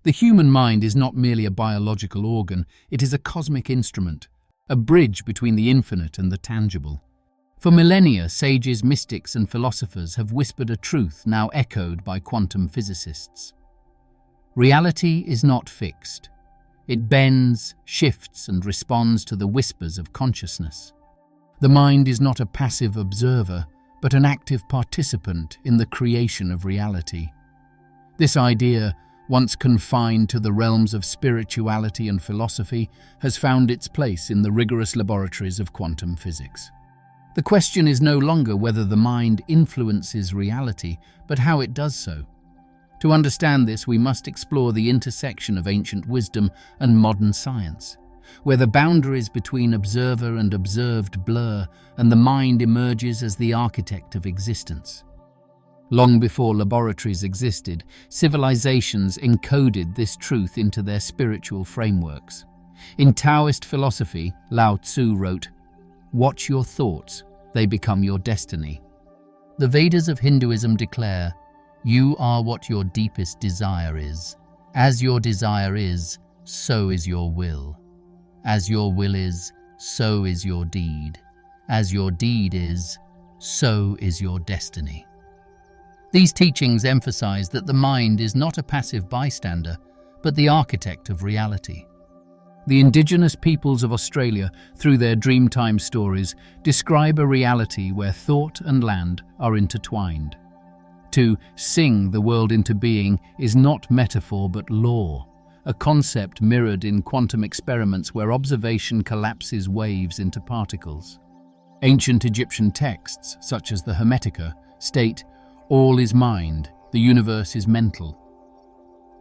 The human mind is not merely a biological organ, it is a cosmic instrument, a bridge between the infinite and the tangible. For millennia, sages, mystics, and philosophers have whispered a truth now echoed by quantum physicists. Reality is not fixed. It bends, shifts, and responds to the whispers of consciousness. The mind is not a passive observer, but an active participant in the creation of reality. This idea, once confined to the realms of spirituality and philosophy, has found its place in the rigorous laboratories of quantum physics. The question is no longer whether the mind influences reality, but how it does so. To understand this, we must explore the intersection of ancient wisdom and modern science, where the boundaries between observer and observed blur and the mind emerges as the architect of existence. Long before laboratories existed, civilizations encoded this truth into their spiritual frameworks. In Taoist philosophy, Lao Tzu wrote, "Watch your thoughts, they become your destiny." The Vedas of Hinduism declare, "You are what your deepest desire is. As your desire is, so is your will. As your will is, so is your deed. As your deed is, so is your destiny." These teachings emphasize that the mind is not a passive bystander, but the architect of reality. The indigenous peoples of Australia, through their Dreamtime stories, describe a reality where thought and land are intertwined. To sing the world into being is not metaphor but law, a concept mirrored in quantum experiments where observation collapses waves into particles. Ancient Egyptian texts, such as the Hermetica, state, "All is mind, the universe is mental."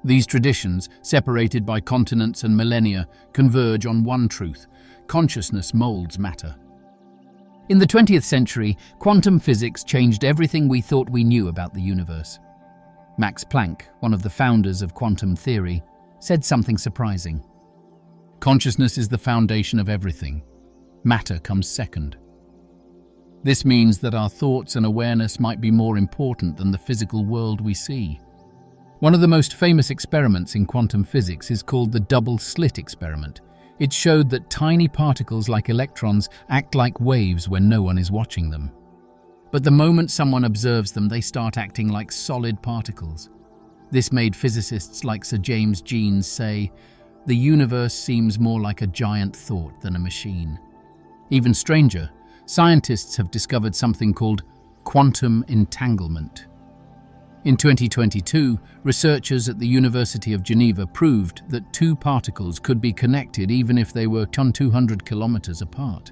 These traditions, separated by continents and millennia, converge on one truth: consciousness molds matter. In the 20th century, quantum physics changed everything we thought we knew about the universe. Max Planck, one of the founders of quantum theory, said something surprising. "Consciousness is the foundation of everything. Matter comes second." This means that our thoughts and awareness might be more important than the physical world we see. One of the most famous experiments in quantum physics is called the double-slit experiment. It showed that tiny particles like electrons act like waves when no one is watching them. But the moment someone observes them, they start acting like solid particles. This made physicists like Sir James Jeans say, "The universe seems more like a giant thought than a machine." Even stranger, scientists have discovered something called quantum entanglement. In 2022, researchers at the University of Geneva proved that two particles could be connected even if they were 200 kilometers apart.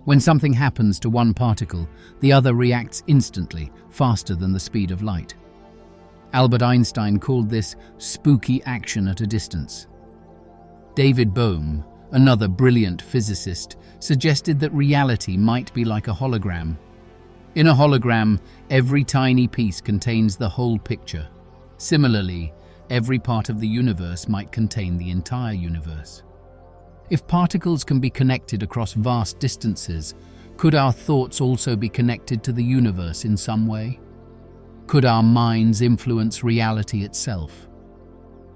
When something happens to one particle, the other reacts instantly, faster than the speed of light. Albert Einstein called this spooky action at a distance. David Bohm, another brilliant physicist, suggested that reality might be like a hologram. In a hologram, every tiny piece contains the whole picture. Similarly, every part of the universe might contain the entire universe. If particles can be connected across vast distances, could our thoughts also be connected to the universe in some way? Could our minds influence reality itself?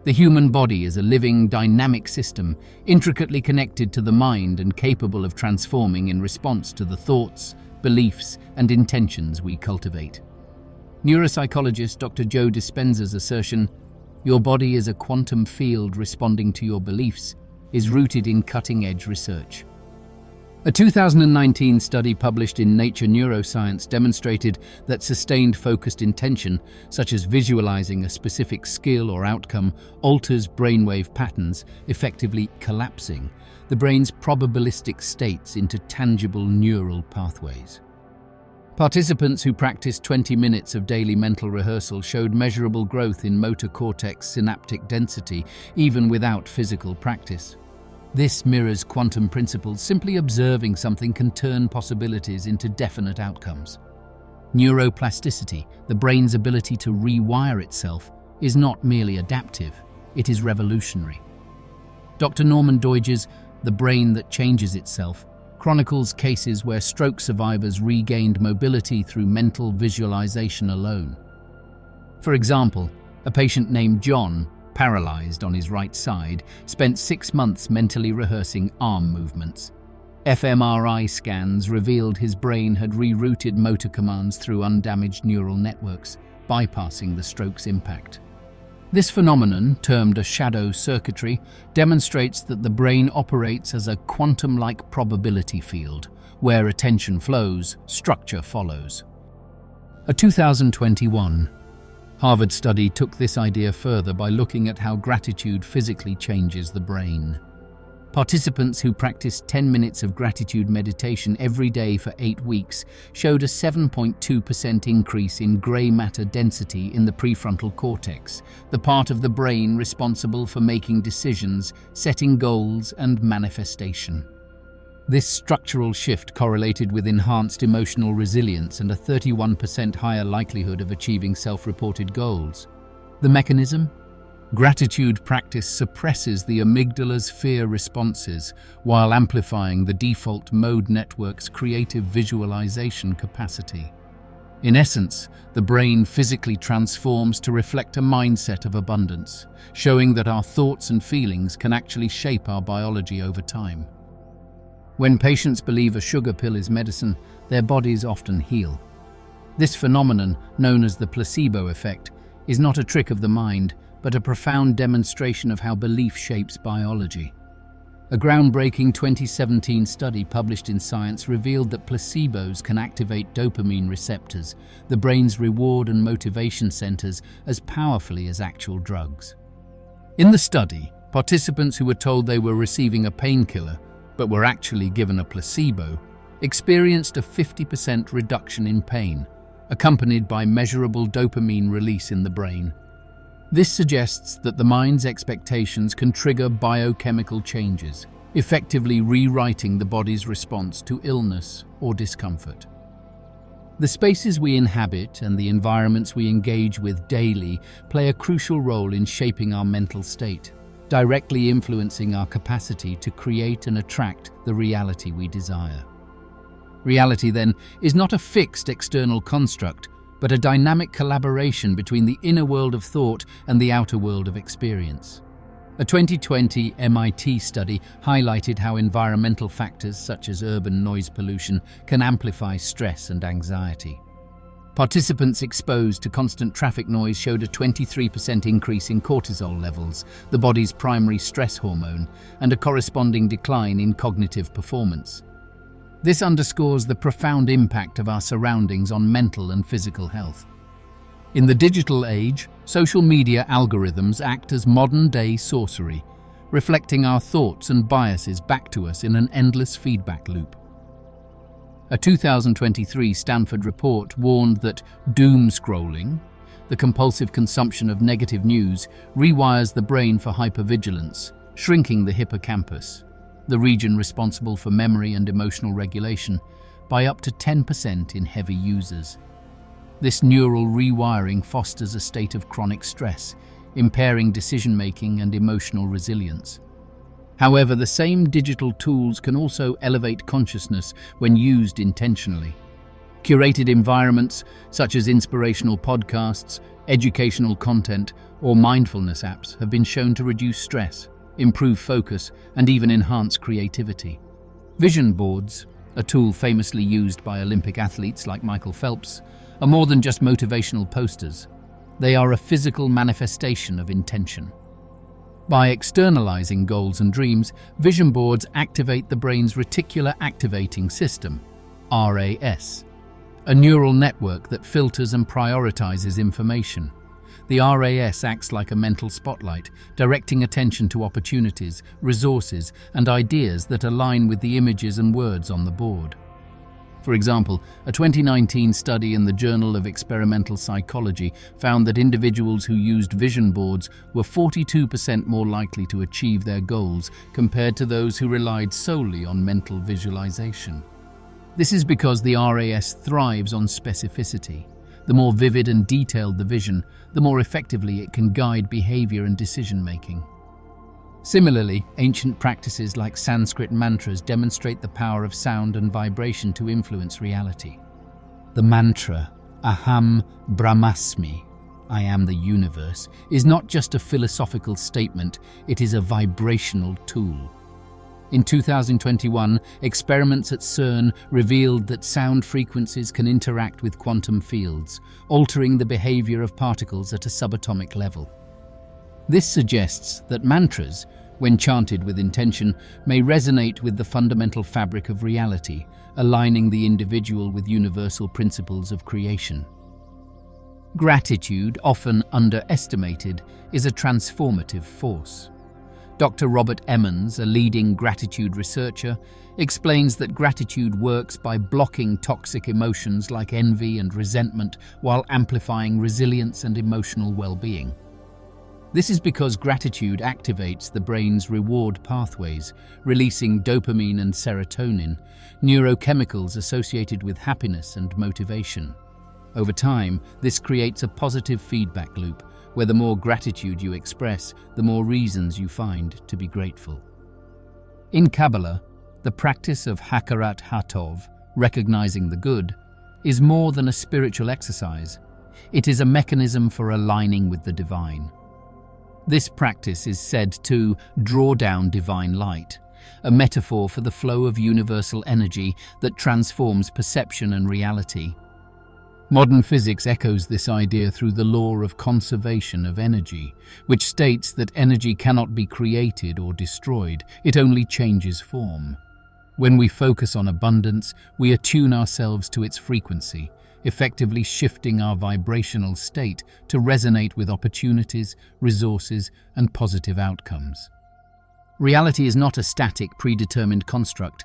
The human body is a living, dynamic system, intricately connected to the mind and capable of transforming in response to the thoughts, beliefs, and intentions we cultivate. Neuropsychologist Dr. Joe Dispenza's assertion, "Your body is a quantum field responding to your beliefs," is rooted in cutting-edge research. A 2019 study published in Nature Neuroscience demonstrated that sustained focused intention, such as visualizing a specific skill or outcome, alters brainwave patterns, effectively collapsing the brain's probabilistic states into tangible neural pathways. Participants who practiced 20 minutes of daily mental rehearsal showed measurable growth in motor cortex synaptic density, even without physical practice. This mirrors quantum principles. Simply observing something can turn possibilities into definite outcomes. Neuroplasticity, the brain's ability to rewire itself, is not merely adaptive, it is revolutionary. Dr. Norman Doidge's The Brain That Changes Itself chronicles cases where stroke survivors regained mobility through mental visualization alone. For example, a patient named John paralyzed on his right side, spent 6 months mentally rehearsing arm movements. fMRI scans revealed his brain had rerouted motor commands through undamaged neural networks, bypassing the stroke's impact. This phenomenon, termed a shadow circuitry, demonstrates that the brain operates as a quantum-like probability field. Where attention flows, structure follows. A 2021 Harvard study took this idea further by looking at how gratitude physically changes the brain. Participants who practiced 10 minutes of gratitude meditation every day for 8 weeks showed a 7.2% increase in gray matter density in the prefrontal cortex, the part of the brain responsible for making decisions, setting goals, and manifestation. This structural shift correlated with enhanced emotional resilience and a 31% higher likelihood of achieving self-reported goals. The mechanism? Gratitude practice suppresses the amygdala's fear responses while amplifying the default mode network's creative visualization capacity. In essence, the brain physically transforms to reflect a mindset of abundance, showing that our thoughts and feelings can actually shape our biology over time. When patients believe a sugar pill is medicine, their bodies often heal. This phenomenon, known as the placebo effect, is not a trick of the mind, but a profound demonstration of how belief shapes biology. A groundbreaking 2017 study published in Science revealed that placebos can activate dopamine receptors, the brain's reward and motivation centers, as powerfully as actual drugs. In the study, participants who were told they were receiving a painkiller but were actually given a placebo, experienced a 50% reduction in pain, accompanied by measurable dopamine release in the brain. This suggests that the mind's expectations can trigger biochemical changes, effectively rewriting the body's response to illness or discomfort. The spaces we inhabit and the environments we engage with daily play a crucial role in shaping our mental state, directly influencing our capacity to create and attract the reality we desire. Reality, then, is not a fixed external construct, but a dynamic collaboration between the inner world of thought and the outer world of experience. A 2020 MIT study highlighted how environmental factors such as urban noise pollution can amplify stress and anxiety. Participants exposed to constant traffic noise showed a 23% increase in cortisol levels, the body's primary stress hormone, and a corresponding decline in cognitive performance. This underscores the profound impact of our surroundings on mental and physical health. In the digital age, social media algorithms act as modern-day sorcery, reflecting our thoughts and biases back to us in an endless feedback loop. A 2023 Stanford report warned that doom scrolling, the compulsive consumption of negative news, rewires the brain for hypervigilance, shrinking the hippocampus, the region responsible for memory and emotional regulation, by up to 10% in heavy users. This neural rewiring fosters a state of chronic stress, impairing decision-making and emotional resilience. However, the same digital tools can also elevate consciousness when used intentionally. Curated environments, such as inspirational podcasts, educational content, or mindfulness apps, have been shown to reduce stress, improve focus, and even enhance creativity. Vision boards, a tool famously used by Olympic athletes like Michael Phelps, are more than just motivational posters. They are a physical manifestation of intention. By externalizing goals and dreams, vision boards activate the brain's reticular activating system, RAS, a neural network that filters and prioritizes information. The RAS acts like a mental spotlight, directing attention to opportunities, resources, and ideas that align with the images and words on the board. For example, a 2019 study in the Journal of Experimental Psychology found that individuals who used vision boards were 42% more likely to achieve their goals compared to those who relied solely on mental visualization. This is because the RAS thrives on specificity. The more vivid and detailed the vision, the more effectively it can guide behavior and decision-making. Similarly, ancient practices like Sanskrit mantras demonstrate the power of sound and vibration to influence reality. The mantra, Aham Brahmasmi, "I am the universe," is not just a philosophical statement, it is a vibrational tool. In 2021, experiments at CERN revealed that sound frequencies can interact with quantum fields, altering the behavior of particles at a subatomic level. This suggests that mantras, when chanted with intention, may resonate with the fundamental fabric of reality, aligning the individual with universal principles of creation. Gratitude, often underestimated, is a transformative force. Dr. Robert Emmons, a leading gratitude researcher, explains that gratitude works by blocking toxic emotions like envy and resentment while amplifying resilience and emotional well-being. This is because gratitude activates the brain's reward pathways, releasing dopamine and serotonin, neurochemicals associated with happiness and motivation. Over time, this creates a positive feedback loop, where the more gratitude you express, the more reasons you find to be grateful. In Kabbalah, the practice of Hakarat Hatov, recognizing the good, is more than a spiritual exercise. It is a mechanism for aligning with the divine. This practice is said to draw down divine light, a metaphor for the flow of universal energy that transforms perception and reality. Modern physics echoes this idea through the law of conservation of energy, which states that energy cannot be created or destroyed, it only changes form. When we focus on abundance, we attune ourselves to its frequency, effectively shifting our vibrational state to resonate with opportunities, resources, and positive outcomes. Reality is not a static, predetermined construct.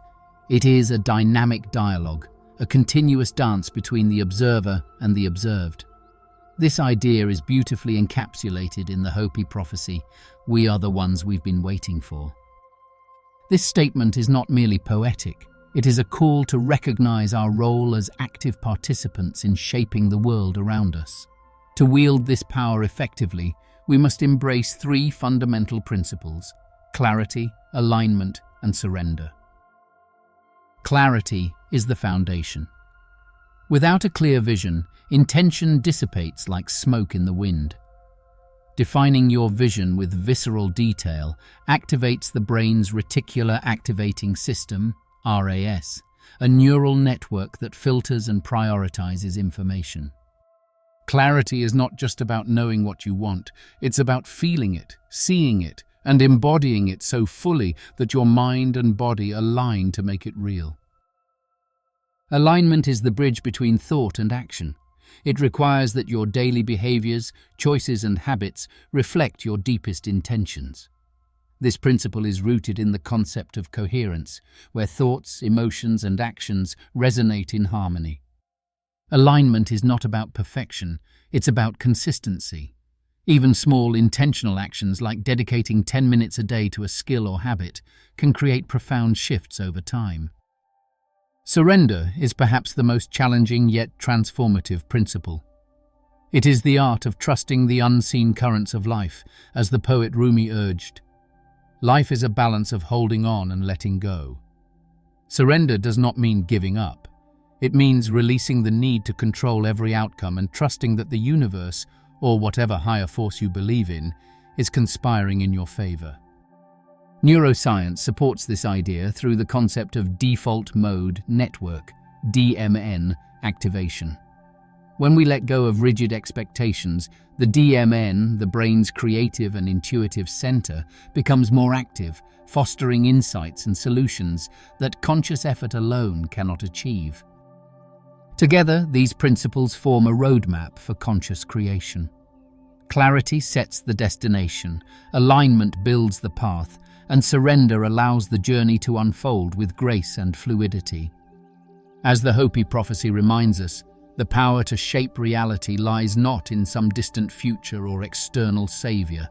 It is a dynamic dialogue, a continuous dance between the observer and the observed. This idea is beautifully encapsulated in the Hopiprophecy, "We are the ones we've been waiting for." This statement is not merely poetic. It is a call to recognize our role as active participants in shaping the world around us. To wield this power effectively, we must embrace three fundamental principles: clarity, alignment, and surrender. Clarity is the foundation. Without a clear vision, intention dissipates like smoke in the wind. Defining your vision with visceral detail activates the brain's reticular activating system, RAS, a neural network that filters and prioritizes information. Clarity is not just about knowing what you want, it's about feeling it, seeing it, and embodying it so fully that your mind and body align to make it real. Alignment is the bridge between thought and action. It requires that your daily behaviors, choices, and habits reflect your deepest intentions. This principle is rooted in the concept of coherence, where thoughts, emotions, and actions resonate in harmony. Alignment is not about perfection, it's about consistency. Even small intentional actions like dedicating 10 minutes a day to a skill or habit can create profound shifts over time. Surrender is perhaps the most challenging yet transformative principle. It is the art of trusting the unseen currents of life, as the poet Rumi urged. Life is a balance of holding on and letting go. Surrender does not mean giving up. It means releasing the need to control every outcome and trusting that the universe, or whatever higher force you believe in, is conspiring in your favor. Neuroscience supports this idea through the concept of default mode network, DMN, activation. When we let go of rigid expectations, the DMN, the brain's creative and intuitive center, becomes more active, fostering insights and solutions that conscious effort alone cannot achieve. Together, these principles form a roadmap for conscious creation. Clarity sets the destination, alignment builds the path, and surrender allows the journey to unfold with grace and fluidity. As the Hopiprophecy reminds us, the power to shape reality lies not in some distant future or external savior.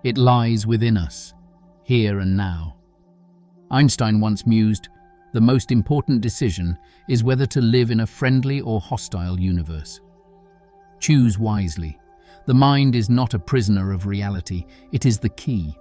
It lies within us, here and now. Einstein once mused, "The most important decision is whether to live in a friendly or hostile universe." Choose wisely. The mind is not a prisoner of reality, it is the key.